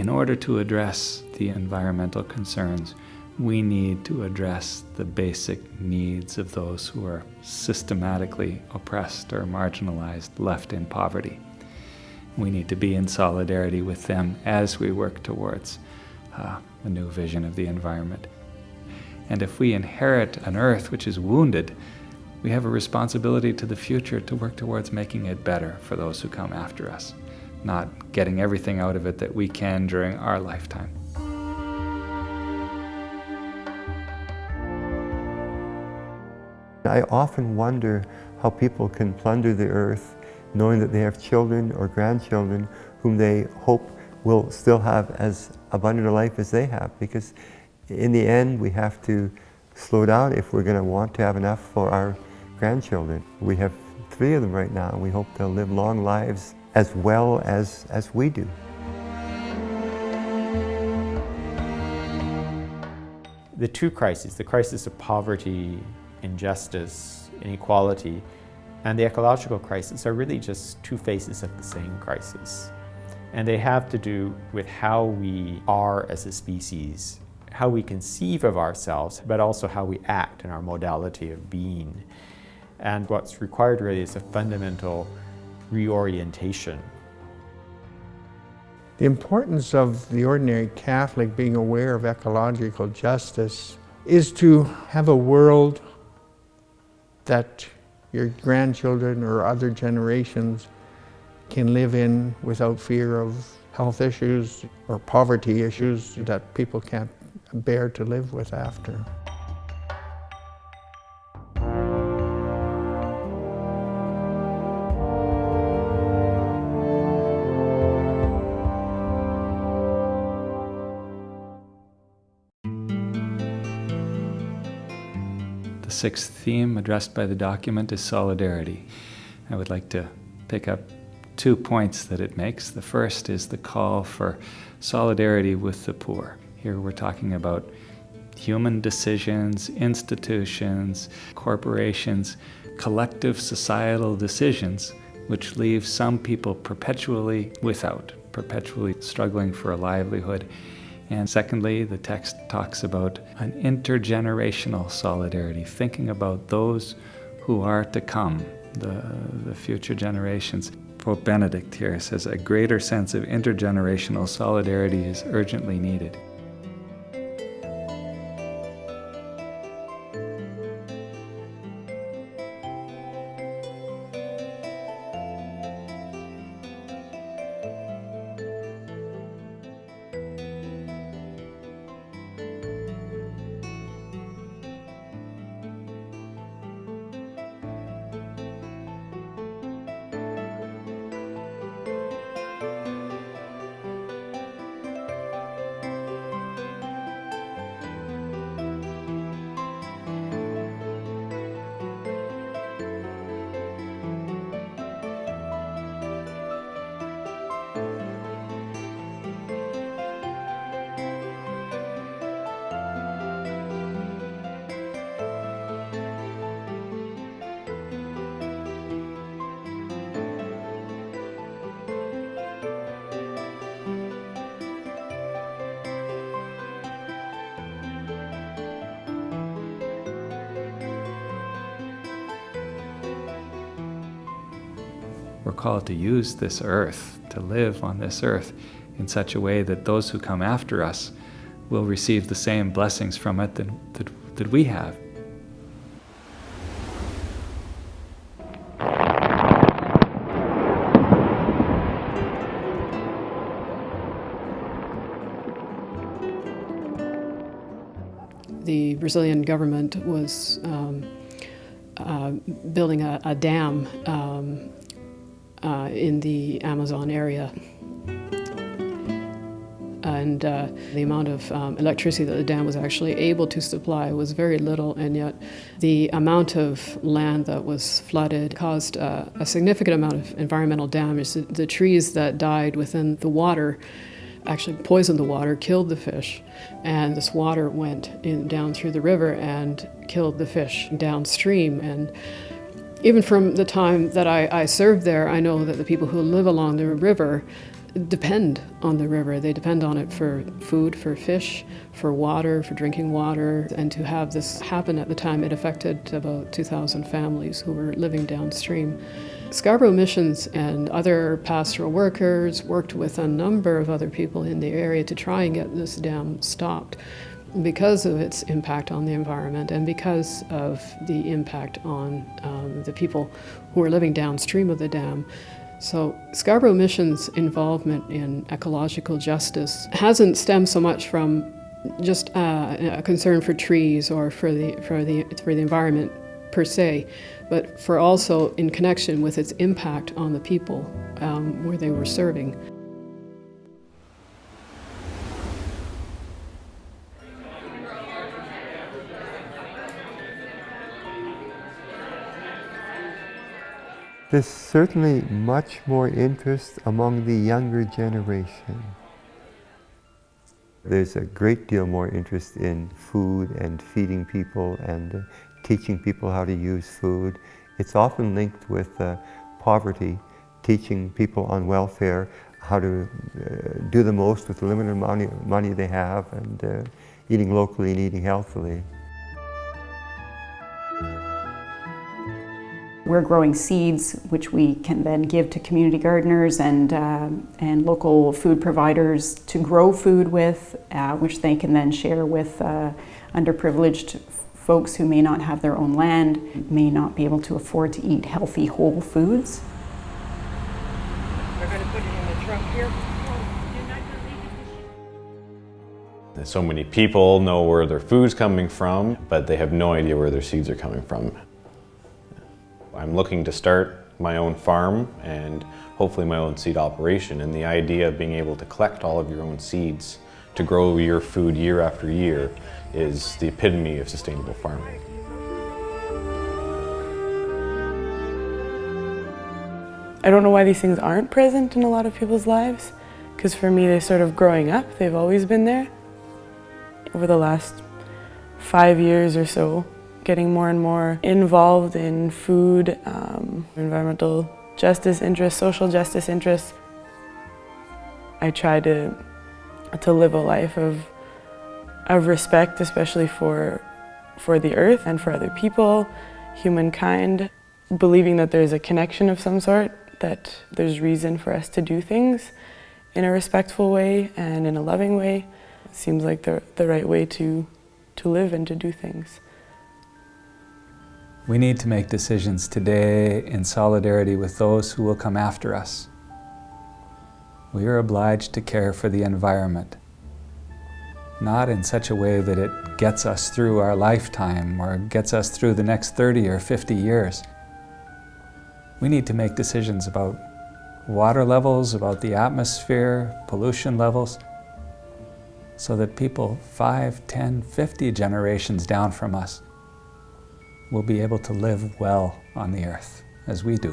in order to address the environmental concerns, we need to address the basic needs of those who are systematically oppressed or marginalized, left in poverty. We need to be in solidarity with them as we work towards a new vision of the environment. And if we inherit an earth which is wounded, we have a responsibility to the future to work towards making it better for those who come after us, not getting everything out of it that we can during our lifetime. I often wonder how people can plunder the earth knowing that they have children or grandchildren whom they hope will still have as abundant a life as they have, because in the end we have to slow down if we're going to want to have enough for our grandchildren. We have 3 of them right now, and we hope they'll live long lives as well as we do. The two crises, the crisis of poverty, injustice, inequality, and the ecological crisis are really just two faces of the same crisis. And they have to do with how we are as a species, how we conceive of ourselves, but also how we act in our modality of being. And what's required really is a fundamental reorientation. The importance of the ordinary Catholic being aware of ecological justice is to have a world that your grandchildren or other generations can live in without fear of health issues or poverty issues that people can't bear to live with after. The 6th theme addressed by the document is solidarity. I would like to pick up 2 points that it makes. The first is the call for solidarity with the poor. Here we're talking about human decisions, institutions, corporations, collective societal decisions which leave some people perpetually without, perpetually struggling for a livelihood. And secondly, the text talks about an intergenerational solidarity, thinking about those who are to come, the future generations. Pope Benedict here says a greater sense of intergenerational solidarity is urgently needed. We're called to use this earth, to live on this earth in such a way that those who come after us will receive the same blessings from it that we have. The Brazilian government was building a dam in the Amazon area. And the amount of electricity that the dam was actually able to supply was very little, and yet the amount of land that was flooded caused a significant amount of environmental damage. The trees that died within the water actually poisoned the water, killed the fish, and this water went down through the river and killed the fish downstream. And even from the time that I served there, I know that the people who live along the river, depend on the river. They depend on it for food, for fish, for water, for drinking water. And to have this happen at the time, it affected about 2,000 families who were living downstream. Scarborough Missions and other pastoral workers worked with a number of other people in the area to try and get this dam stopped because of its impact on the environment and because of the impact on the people who are living downstream of the dam. So Scarborough Mission's involvement in ecological justice hasn't stemmed so much from just a concern for trees or for the environment per se, but for also in connection with its impact on the people where they were serving. There's certainly much more interest among the younger generation. There's a great deal more interest in food and feeding people and teaching people how to use food. It's often linked with poverty, teaching people on welfare how to do the most with the limited money they have, and eating locally and eating healthily. We're growing seeds, which we can then give to community gardeners and local food providers to grow food with, which they can then share with underprivileged folks who may not have their own land, may not be able to afford to eat healthy, whole foods. We're going to put it in the trunk here. So many people know where their food's coming from, but they have no idea where their seeds are coming from. I'm looking to start my own farm and hopefully my own seed operation, and the idea of being able to collect all of your own seeds to grow your food year after year is the epitome of sustainable farming. I don't know why these things aren't present in a lot of people's lives, because for me, they sort of growing up, they've always been there. Over the last 5 years or so, getting more and more involved in food, environmental justice interests, social justice interests. I try to live a life of respect, especially for the earth and for other people, humankind, believing that there's a connection of some sort, that there's reason for us to do things in a respectful way and in a loving way. It seems like the right way to live and to do things. We need to make decisions today in solidarity with those who will come after us. We are obliged to care for the environment, not in such a way that it gets us through our lifetime or gets us through the next 30 or 50 years. We need to make decisions about water levels, about the atmosphere, pollution levels, so that people 5, 10, 50 generations down from us will be able to live well on the earth as we do.